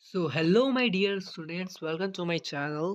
So hello my dear students, welcome to my channel.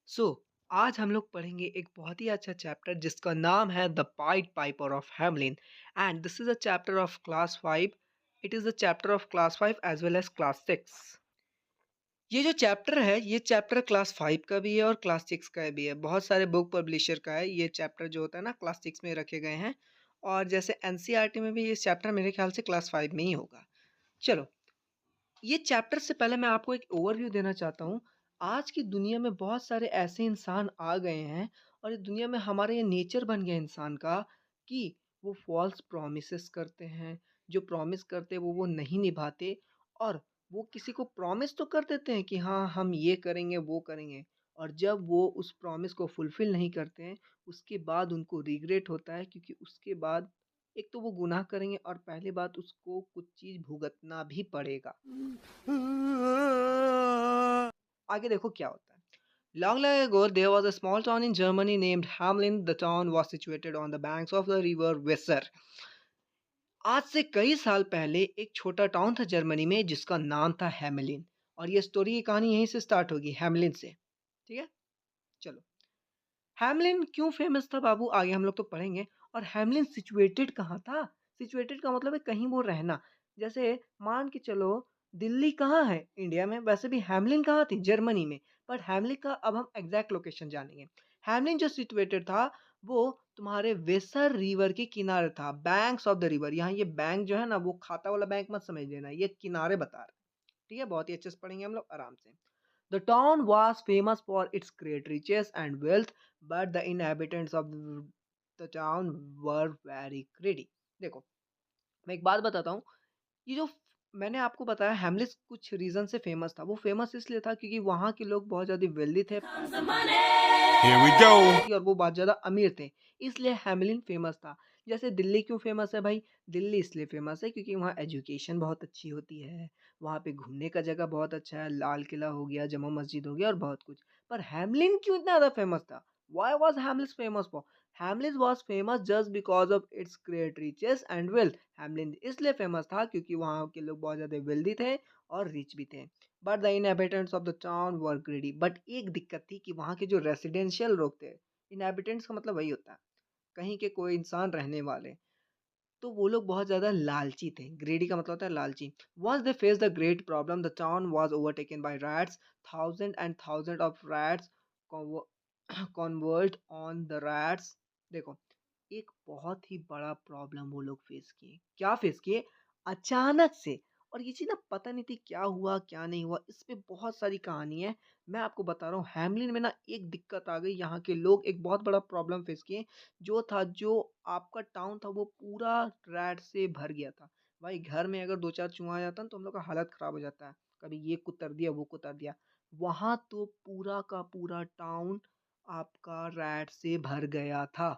So आज हम लोग पढ़ेंगे एक बहुत ही अच्छा चैप्टर जिसका नाम है the pied piper of Hamelin. And this is a chapter of class 5। It is a chapter of class 5 as well as class 6। ये जो चैप्टर है, ये चैप्टर क्लास 5 का भी है और क्लास 6 का भी है। बहुत सारे बुक पब्लिशर का है। ये चैप्टर जो होता है ना, क्लास 6 में रखे गए हैं। और जैसे एनसीईआरटी में भी ये चैप्टर मेरे ख्याल से क्लास 5 में ही होगा। चलो, ये चैप्टर से पहले मैं आपको एक ओवरव्यू देना चाहता हूँ। आज की दुनिया में बहुत सारे ऐसे इंसान आ गए हैं और इस दुनिया में हमारा ये नेचर बन गया इंसान का कि वो फॉल्स प्रॉमिसेस करते हैं। जो प्रॉमिस करते हैं वो नहीं निभाते। और वो किसी को प्रॉमिस तो कर देते हैं कि हाँ, हम ये करेंगे वो करेंगे। और जब वो उस प्रॉमिस को फुलफिल नहीं करते हैं, उसके बाद उनको रिग्रेट होता है, क्योंकि उसके बाद एक तो वो गुनाह करेंगे और पहली बात उसको कुछ चीज़ भुगतना भी पड़ेगा। आगे देखो क्या होता है। Long, long ago, there was a small town in Germany named Hamelin. The town was situated on the banks of the river Weser. आज से कई साल पहले एक छोटा टाउन था जर्मनी में जिसका नाम था हैमलिन। और ये स्टोरी की कहानी यहीं से स्टार्ट होगी, हैमलिन से। ठीक है, चलो। हैमलिन क्यों फेमस था बाबू, आगे हम लोग तो पढ़ेंगे। और हैमलिन सिचुएटेड कहाँ था? सिचुएटेड का मतलब है कहीं वो रहना। जैसे मान के चलो, दिल्ली कहाँ है? इंडिया में। वैसे भी हैमलिन कहाँ थी? जर्मनी में। बट हैमलिन का अब हम एग्जैक्ट लोकेशन जानेंगे। हैमलिन जो सिचुएटेड था वो तुम्हारे वेसर रिवर के किनारे था, बैंक्स ऑफ द रिवर। यहाँ ये बैंक जो है ना, वो खाता वाला बैंक मत समझ लेना, ये किनारे बता रहा है। ठीक है, बहुत ही अच्छे से पढ़ेंगे हम लोग आराम से। The town was famous for its great riches and wealth, but the inhabitants of the town were very greedy. देखो, मैं एक बात बताता हूँ। ये जो मैंने आपको बताया हैमलिस कुछ रीज़न से फेमस था। वो फेमस इसलिए था क्योंकि वहाँ के लोग बहुत ज़्यादा वेल्दी थे, पैसे Here we go. थी और वो बहुत ज़्यादा अमीर थे, इसलिए हैमलिन फ़ेमस था। जैसे दिल्ली क्यों फ़ेमस है भाई? दिल्ली इसलिए फ़ेमस है क्योंकि वहाँ एजुकेशन बहुत अच्छी होती है, वहाँ पे घूमने का जगह बहुत अच्छा है, लाल किला हो गया, जामा मस्जिद हो गया और बहुत कुछ। पर हैमलिन क्यों इतना ज़्यादा फ़ेमस था? Why was Hamelin famous for? Hamelin was famous just because of its great riches and wealth. Hamelin इसलिए फ़ेमस था क्योंकि वहाँ के लोग बहुत ज़्यादा वेल्दी थे और रिच भी थे। But the inhabitants of the town were greedy. But एक दिक्कत थी कि वहाँ के जो रेसिडेंशियल लोग थे, इनहैबिटेंट्स का मतलब वही होता है, कहीं के कोई इंसान रहने वाले, तो वो लोग बहुत ज़्यादा लालची थे। ग्रीडी का मतलब होता है लालची। Once they face the great problem, the town was overtaken by rats. Thousand and thousand of rats convert on the rats. देखो, एक बहुत ही बड़ा प्रॉब्लम वो लोग फेस किए। क्या फेस किए? अचानक से। और ये चीज़ ना पता नहीं थी क्या हुआ क्या नहीं हुआ, इस पे बहुत सारी कहानी है। मैं आपको बता रहा हूँ, हैमलिन में ना एक दिक्कत आ गई। यहाँ के लोग एक बहुत बड़ा प्रॉब्लम फेस किए। जो आपका टाउन था वो पूरा रैट से भर गया था। भाई, घर में अगर 2-4 चूहा आ जाता ना तो हम लोग का हालत ख़राब हो जाता है। कभी ये कुतर दिया, वो कुतर दिया। वहाँ तो पूरा का पूरा टाउन आपका रैट से भर गया था।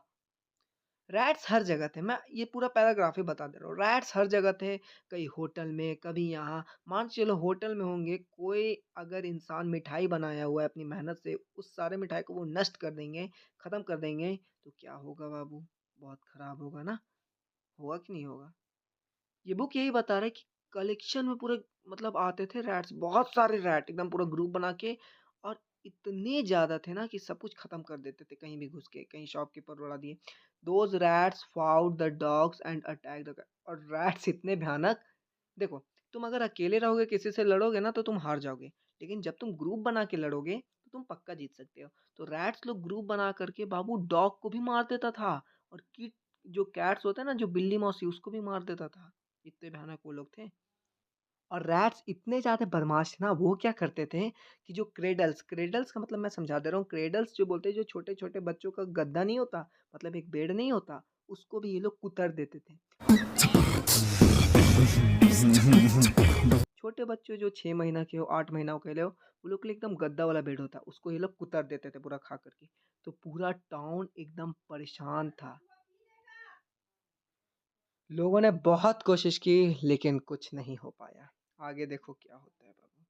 रैट्स हर जगह थे। मैं ये पूरा पैराग्राफ ही बता दे रहा हूँ। रैट्स हर जगह थे, कहीं होटल में, कभी यहाँ। मान के चलो होटल में होंगे, कोई अगर इंसान मिठाई बनाया हुआ है अपनी मेहनत से, उस सारे मिठाई को वो नष्ट कर देंगे, ख़त्म कर देंगे, तो क्या होगा बाबू? बहुत ख़राब होगा ना? होगा कि नहीं होगा? ये बुक यही बता रहा है कि कलेक्शन में पूरे मतलब आते थे रैट्स, बहुत सारे रैट एकदम पूरा ग्रुप बना के। और इतने ज़्यादा थे ना कि सब कुछ ख़त्म कर देते थे, कहीं भी घुस के, कहीं शॉपकीपर उड़ा दिए। Those rats fought the dogs and attack the cat. और रैट्स इतने भयानक। देखो, तुम अगर अकेले रहोगे, किसी से लड़ोगे ना तो तुम हार जाओगे। लेकिन जब तुम ग्रुप बना के लड़ोगे तो तुम पक्का जीत सकते हो। तो रैट्स लोग ग्रुप बना करके बाबू डॉग को भी मार देता था। और किट जो कैट्स होता है ना, जो बिल्ली मौसी, उसको भी मार देता था। इतने भयानक वो लोग थे। और रैट्स इतने ज़्यादा बदमाश थे ना, वो क्या करते थे कि जो क्रेडल्स क्रेडल्स का मतलब मैं समझा दे रहा हूँ। क्रेडल्स जो बोलते हैं, जो छोटे-छोटे बच्चों का गद्दा नहीं होता, मतलब एक बेड नहीं होता, उसको भी ये लोग कुतर देते थे। छोटे बच्चे जो 6 महीना के हो, 8 महीना के हो, वो लोग के लिए एकदम गद्दा वाला बेड होता है, उसको ये लोग कुतर देते थे पूरा खा कर के। तो पूरा टाउन एकदम परेशान था। लोगों ने बहुत कोशिश की लेकिन कुछ नहीं हो पाया। आगे देखो क्या होता है बाबू।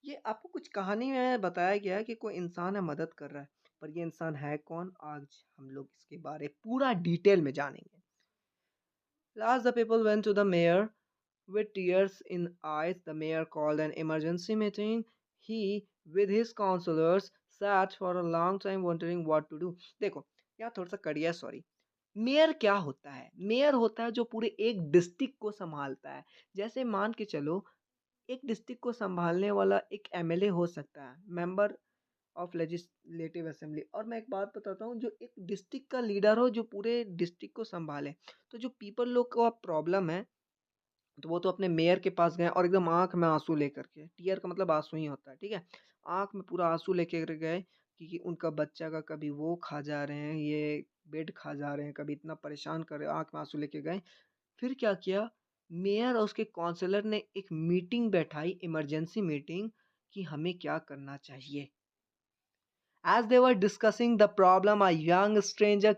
ये आपको कुछ कहानी में बताया गया है कि कोई इंसान है, मदद कर रहा है। पर ये इंसान है कौन? आज हम लोग इसके बारे पूरा डिटेल में जानेंगे। Last the people went to the mayor With tears in eyes, the mayor called an emergency meeting. He, with his counselors, sat for a long time wondering what to do. देखो, यहाँ थोड़ा सा कड़िया sorry. Mayor क्या होता है? Mayor होता है जो पूरे एक डिस्ट्रिक्ट को संभालता है। जैसे मान के चलो, एक डिस्ट्रिक्ट को संभालने वाला एक एमएलए हो सकता है, मेंबर ऑफ लेजिस्लेटिव असेंबली। और मैं एक बात बताता हूँ, जो एक डिस्ट्रिक्ट का लीडर हो जो पूरे डिस्ट्रिक्ट को संभाले। तो जो पीपल लोग का प्रॉब्लम है, तो वो तो अपने मेयर के पास गए और एकदम आँख में आँसू लेकर के, टीयर का मतलब आँसू ही होता है, ठीक है? आँख में पूरा आँसू लेके गए कि उनका बच्चा का कभी वो खा जा रहे हैं, ये बेड खा जा रहे हैं, कभी इतना परेशान कर रहे हैं, आँख में आँसू लेके गए। फिर क्या किया, मेयर और उसके काउंसलर ने एक मीटिंग बैठाई, इमरजेंसी मीटिंग, कि हमें क्या करना चाहिए। As they were discussing the problem, a young stranger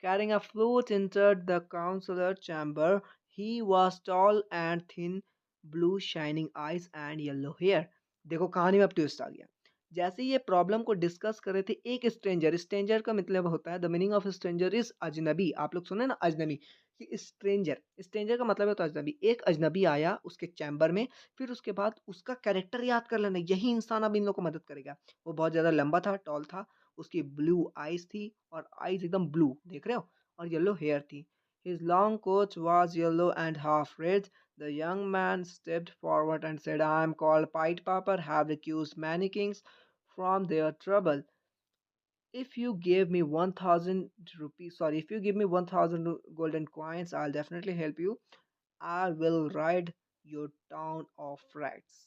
carrying a flute entered the councilor chamber. He was tall and thin, blue shining eyes and yellow hair. देखो कहानी में अब ट्विस्ट आ गया। जैसे ये प्रॉब्लम को डिस्कस कर रहे थे, एक स्ट्रेंजर, स्ट्रेंजर का मतलब होता है, the meaning of stranger is अजनबी। आप लोग सुने ना अजनबी, कि स्ट्रेंजर, स्ट्रेंजर का मतलब होता है अजनबी। एक अजनबी आया उसके चैम्बर में, फिर उसके बाद उसका कैरेक्टर याद कर लेना, यही इंसान अब इन लोग को मदद करेगा। वो बहुत ज़्यादा लंबा था, टॉल था, उसकी ब्लू आइज़ थी, और आइज़ एकदम ब्लू, देख रहे हो? और येलो हेयर थी। His long coat was yellow and half red. The young man stepped forward and said, I am called Pied Piper, have accused many kings from their trouble. If you give me 1000 rupees, sorry, if you give me 1000 golden coins, I'll definitely help you. I will ride your town of rats.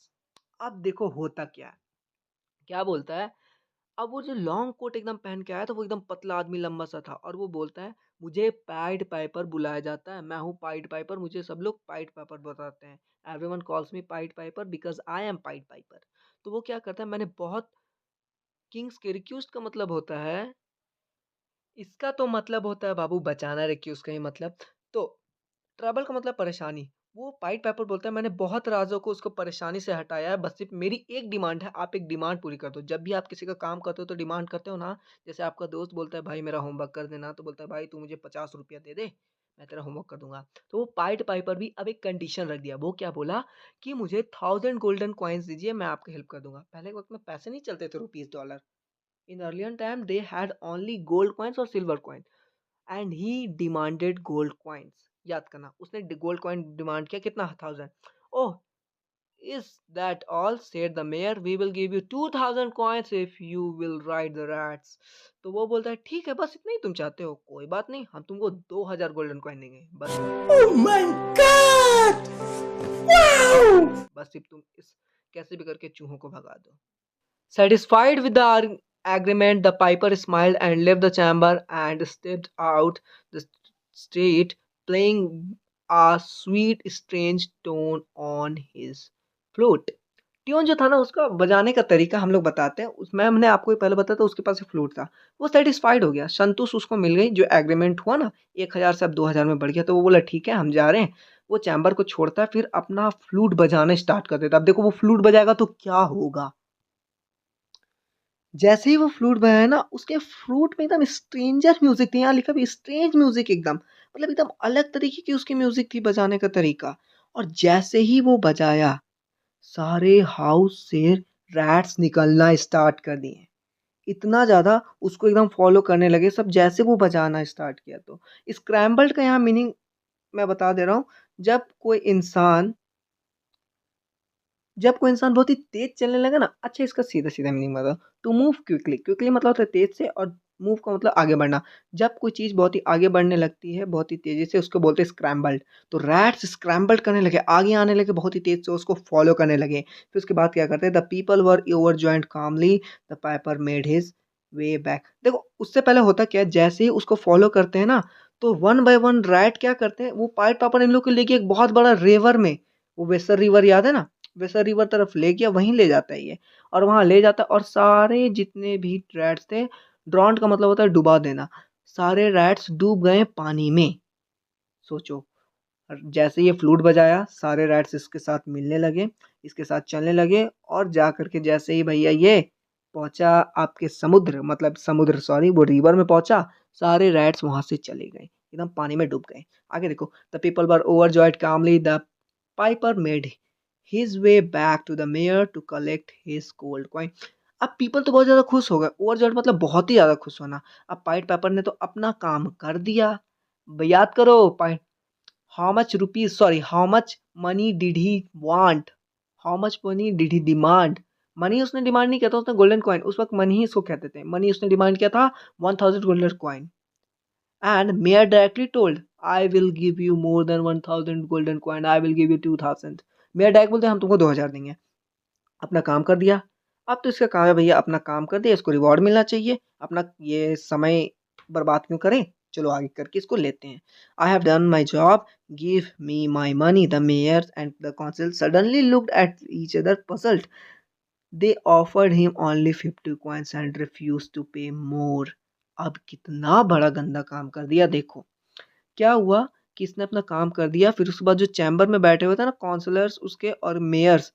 अब देखो होता क्या है, क्या बोलता है। अब वो जो लॉन्ग कोट एकदम पहन के आया था, वो एकदम पतला आदमी लंबा सा था, और वो बोलता है, मुझे पाइड पाइपर बुलाया जाता है, मैं हूँ पाइड पाइपर, मुझे सब लोग पाइड पाइपर बताते हैं। Everyone calls me pied Piper because I am pied Piper. तो वो क्या करता है, मैंने बहुत किंग्स के रिक्यूस्ट का मतलब होता है, इसका तो मतलब होता है बाबू बचाना, रिक्यूज का ही मतलब। तो ट्रबल का मतलब परेशानी। वो पाइड पाइपर बोलता है, मैंने बहुत राज़ों को उसको परेशानी से हटाया है, बस सिर्फ़ मेरी एक डिमांड है, आप एक डिमांड पूरी कर दो। जब भी आप किसी का काम करते हो तो डिमांड करते हो ना, जैसे आपका दोस्त बोलता है भाई मेरा होमवर्क कर देना, तो बोलता है भाई तू मुझे ₹50 दे दे, मैं तेरा होमवर्क कर दूँगा। तो वो पाइड पाइपर भी अब एक कंडीशन रख दिया, वो क्या बोला कि मुझे 1000 गोल्डन कॉइन्स दीजिए, मैं आपकी हेल्प कर दूँगा। पहले के वक़्त में पैसे नहीं चलते थे rupees, dollar. In earlier time they had only gold coins और silver coin, and he demanded gold coins. याद करना, उसने गोल्ड कॉइन डिमांड किया, कितना, 1000। Oh, is that all, said the mayor, we will give you 2000 coins if you will ride the rats. तो वो बोलता है ठीक है, बस इतना ही तुम चाहते हो, कोई बात नहीं, हम तुमको 2000 गोल्डन कॉइन देंगे, बस Oh my god! Wow! बस सिर्फ तुम इस कैसे भी करके चूहों को भगा दो। Satisfied with the agreement, the piper smiled and left the chamber and stepped out the street, playing a sweet, strange tone on his flute. Tune जो था ना, उसका बजाने का तरीका हम लोग बताते हैं। उसमें हमने आपको पहले बताया था, उसके पास एक फ्लूट था। वो सेटिस्फाइड हो गया, संतुष्ट उसको मिल गई, जो एग्रीमेंट हुआ ना, 1000 से अब 2000 में बढ़ गया। तो वो बोला ठीक है, हम जा रहे हैं। वो चैम्बर को छोड़ता है, फिर अपना फ्लूट बजाना स्टार्ट कर देता है। अब देखो वो फ्लूट बजाएगा तो क्या होगा। जैसे ही वो फ्लूट बजाया ना, उसके फ्लूट में एकदम स्ट्रेंजर म्यूजिक थी, यहाँ लिखा भी स्ट्रेंज म्यूजिक, एकदम मतलब एकदम अलग तरीके की उसकी म्यूजिक थी बजाने का तरीका। और जैसे ही वो बजाया, सारे हाउस से रैट्स निकलना स्टार्ट कर दिए। इतना ज़्यादा उसको एकदम फॉलो करने लगे सब, जैसे वो बजाना स्टार्ट किया। तो स्क्रैम्बल्ड का यहाँ मीनिंग मैं बता दे रहा हूँ। जब कोई इंसान जब कोई इंसान बहुत ही तेज़ चलने लगे ना, अच्छा इसका सीधा-सीधा मीनिंग बताओ, टू मूव क्विकली, क्विकली मतलब होता है तेज़ से, और मूव का मतलब आगे बढ़ना। जब कोई चीज़ बहुत ही आगे बढ़ने लगती है, बहुत ही तेज़ी से, उसको बोलते हैं स्क्रैम्बल्ड। तो रैट्स स्क्रैम्बल्ड करने लगे, आगे आने लगे बहुत ही तेज़ से, उसको फॉलो करने लगे। फिर उसके बाद क्या करते हैं, the people were overjoyed calmly, the piper made his way back. देखो उससे पहले होता क्या है, जैसे ही उसको फॉलो करते हैं ना, तो वन बाय वन रैट क्या करते हैं, वो पाइट पाइपर इन लोग को लेके एक बहुत बड़ा रिवर में, वो वेसर रिवर याद है ना, वेसर रिवर तरफ ले गया, वहीं ले जाता है ये। और वहाँ ले जाता है, और सारे जितने भी रैट्स थे, ड्रॉन्ट का मतलब होता है डुबा देना, सारे रैट्स डूब गए पानी में। सोचो, और जैसे ये फ्लूट बजाया, सारे रैट्स इसके साथ मिलने लगे, इसके साथ चलने लगे, और जा करके जैसे ही भैया ये पहुंचा आपके समुद्र, मतलब समुद्र सॉरी, वो रिवर में पहुंचा, सारे रैट्स वहां से चले गए, एकदम पानी में डूब गए। आगे देखो, the people were overjoyed calmly, the piper made his way back to the mayor to collect his gold coin. अब पीपल तो बहुत ज्यादा खुश हो गए, ओवरजॉयड मतलब बहुत ही ज्यादा खुश होना। अब पाइट पेपर ने तो अपना काम कर दिया। याद करो, पाइट how much money did he want, how much money did he demand. Money उसने डिमांड नहीं किया था, उसने गोल्डन कॉइन, उस वक्त मनी ही इसको कहते थे, मनी उसने डिमांड किया था 1000 golden coin. And mayor directly told, I will give you more than 1000 golden coin, I will give you 2000। Mayor direct बोलते हम तुमको 2000 देंगे। अपना काम कर दिया। अब तो इसका काम है भैया, अपना काम कर दिया, इसको रिवॉर्ड मिलना चाहिए। अपना ये समय बर्बाद क्यों करें, चलो आगे करके इसको लेते हैं। I have done my job, give me my money. The mayor and the council suddenly looked at each other puzzled. They offered him only 50 coins and refuse to pay more. अब कितना बड़ा गंदा काम कर दिया देखो। क्या हुआ कि इसने अपना काम कर दिया, फिर उसके बाद जो चैम्बर में बैठे हुए थे ना काउंसलर्स उसके और मेयर्स,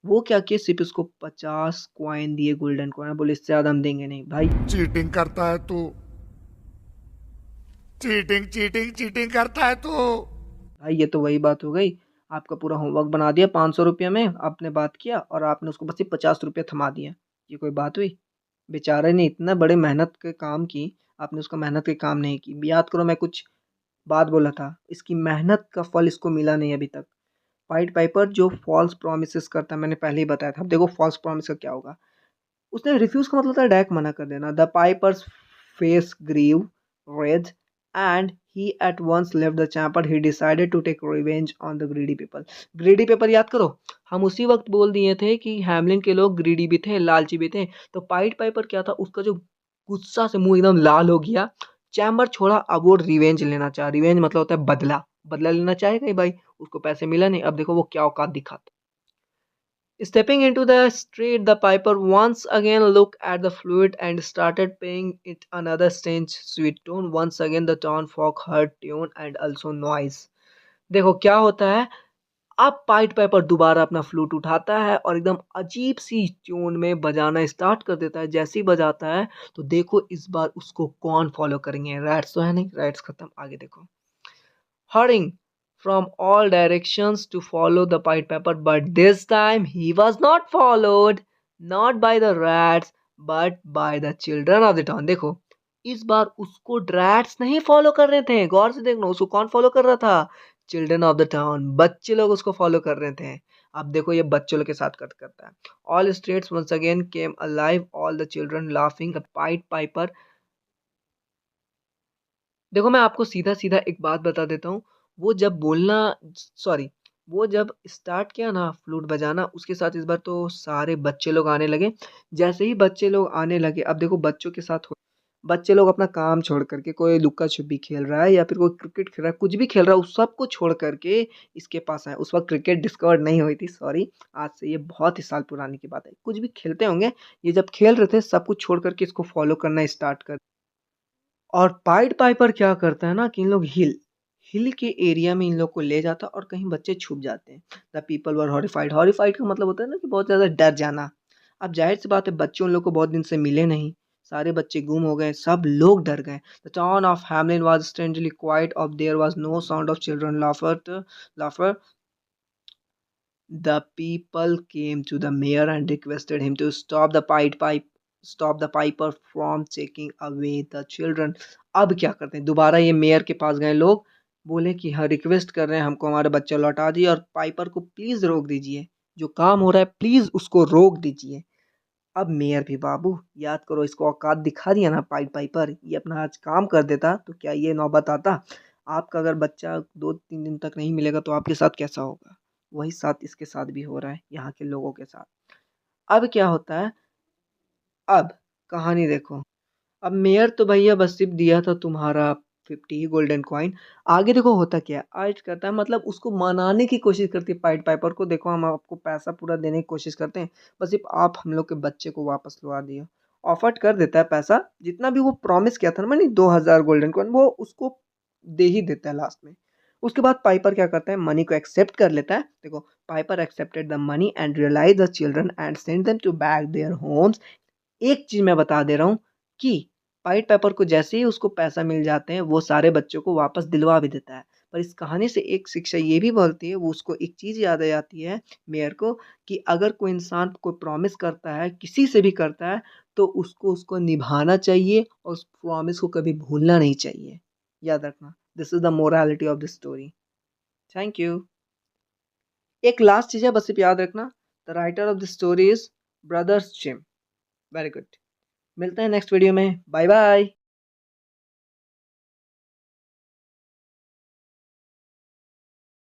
वो क्या किए, सिर्फ उसको 50 कॉइन दिए, गोल्डन कॉइन। बोले इससे ज्यादा हम देंगे नहीं भाई। चीटिंग करता है तू, चीटिंग चीटिंग चीटिंग करता है तू। भाई ये तो वही बात हो गई, आपका पूरा होमवर्क बना दिया 500 रुपये में, आपने बात किया और आपने उसको बस सिर्फ 50 रुपये थमा दिया। ये कोई बात हुई? बेचारे ने इतना बड़े मेहनत के काम की, आपने उसका मेहनत के काम नहीं की। याद करो मैं कुछ बात बोला था, इसकी मेहनत का फल इसको मिला नहीं अभी तक। पाइट पाइपर जो फॉल्स प्रोमिसेस करता है, मैंने पहले ही बताया था। अब देखो फॉल्स प्रॉमिस का क्या होगा। उसने रिफ्यूज का मतलब था डायरेक्ट मना कर देना। The piper's face grew red and he at once left the chamber. He decided to take revenge on the greedy people. Greedy people याद करो, हम उसी वक्त बोल दिए थे कि हैमलिन के लोग ग्रीडी भी थे, लालची भी थे। तो पाइट पाइपर क्या था, उसका जो गुस्सा से मुंह एकदम लाल हो गया, चैम्बर छोड़ा। अब वो रिवेंज लेना चाह, रिवेंज मतलब होता है बदला, बदला लेना चाहेगा ही भाई। उसको पैसे मिला नहीं, अब देखो वो क्या औकात दिखाता। Stepping into the street, the piper once again looked at the fluid and started playing it another strange sweet tune. Once again, the town folk heard tune and also noise. देखो क्या होता है, अब पाइट पाइपर दोबारा अपना flute उठाता है और एकदम अजीब सी ट्यून में बजाना स्टार्ट कर देता है। जैसे ही बजाता है तो देखो इस बार उसको कौन फॉलो करेंगे, रैट्स तो है नहीं, रैट्स खत्म, आगे देखो। Hurrying from all directions to follow the Pied Piper, but this time he was not followed, not by the rats, but by the children of the town. देखो इस बार उसको rats नहीं फॉलो कर रहे थे, गौर से देखना, उसको कौन फॉलो कर रहा था, चिल्ड्रन ऑफ द टाउन, बच्चे लोग उसको फॉलो कर रहे थे। अब देखो ये बच्चों लोग के साथ कट करता है। All streets once again came alive, all the children laughing. The Pied Piper, देखो मैं आपको सीधा-सीधा एक बात बता देता हूँ, वो जब बोलना सॉरी वो जब स्टार्ट किया ना फ्लूट बजाना, उसके साथ इस बार तो सारे बच्चे लोग आने लगे। जैसे ही बच्चे लोग आने लगे, अब देखो बच्चों के साथ हो, बच्चे लोग अपना काम छोड़ कर के, कोई लुका-छुपी खेल रहा है या फिर कोई क्रिकेट खेल रहा है, कुछ भी खेल रहा है, उस सब को छोड़ कर के इसके पास आए। उस वक़्त क्रिकेट डिस्कवर नहीं हुई थी, सॉरी, आज से ये बहुत ही साल पुरानी की बात है। कुछ भी खेलते होंगे, ये जब खेल रहे थे सब कुछ छोड़ कर के इसको फॉलो करना स्टार्ट कर। और पाइड पाइपर क्या करता है ना कि इन लोग हिल के एरिया में इन लोग को ले जाता है और कहीं बच्चे छुप जाते हैं। The people were horrified, horrified का मतलब होता है ना कि बहुत ज़्यादा डर जाना। अब जाहिर सी बात है बच्चे उन लोग को बहुत दिन से मिले नहीं, सारे बच्चे गुम हो गए, सब लोग डर गए। The town of Hamelin was strangely quiet, of there was no sound of children laughter. The people came to the mayor and requested him to stop the piper from taking away the children. अब क्या करते हैं, दोबारा ये mayor के पास गए लोग, बोले कि हाँ रिक्वेस्ट कर रहे हैं हमको हमारे बच्चे लौटा दिए और पाइपर को प्लीज रोक दीजिए, जो काम हो रहा है प्लीज उसको रोक दीजिए। अब मेयर भी बाबू, याद करो इसको औकात दिखा दिया ना पाइड पाइपर, ये अपना आज काम कर देता तो क्या ये नौबत आता। आपका अगर बच्चा 2-3 दिन तक नहीं मिलेगा तो आपके साथ कैसा होगा, वही साथ इसके साथ भी हो रहा है, यहाँ के लोगों के साथ। अब क्या होता है, अब कहानी देखो। अब मेयर तो भैया बस सिर्फ दिया था तुम्हारा 50 ही गोल्डन कॉइन। आगे देखो होता क्या है, आज करता है मतलब उसको मनाने की कोशिश करती है पाइड पाइपर को, देखो हम आपको पैसा पूरा देने की कोशिश करते हैं, बस सिर्फ आप हम लोग के बच्चे को वापस लौटा दियो। ऑफर कर देता है पैसा, जितना भी वो प्रॉमिस किया था ना, मैंने 2000 गोल्डन कॉइन, वो उसको दे ही देता है लास्ट में। उसके बाद पाइपर क्या करता है, मनी को एक्सेप्ट कर लेता है। देखो piper accepted the money and realize the children and send them to back their homes. एक चीज मैं बता दे रहा हूँ कि पाइट पेपर को जैसे ही उसको पैसा मिल जाते हैं वो सारे बच्चों को वापस दिलवा भी देता है। पर इस कहानी से एक शिक्षा ये भी बोलती है, वो उसको एक चीज़ याद आ जाती है मेयर को, कि अगर कोई इंसान कोई प्रॉमिस करता है, किसी से भी करता है, तो उसको उसको निभाना चाहिए और उस प्रॉमिस को कभी भूलना नहीं चाहिए। याद रखना, this is the morality of the story. Thank you. एक लास्ट चीज़ है, बस सिर्फ याद रखना, the writer of the story is brothers जिम। Very good. मिलते हैं नेक्स्ट वीडियो में। Bye bye.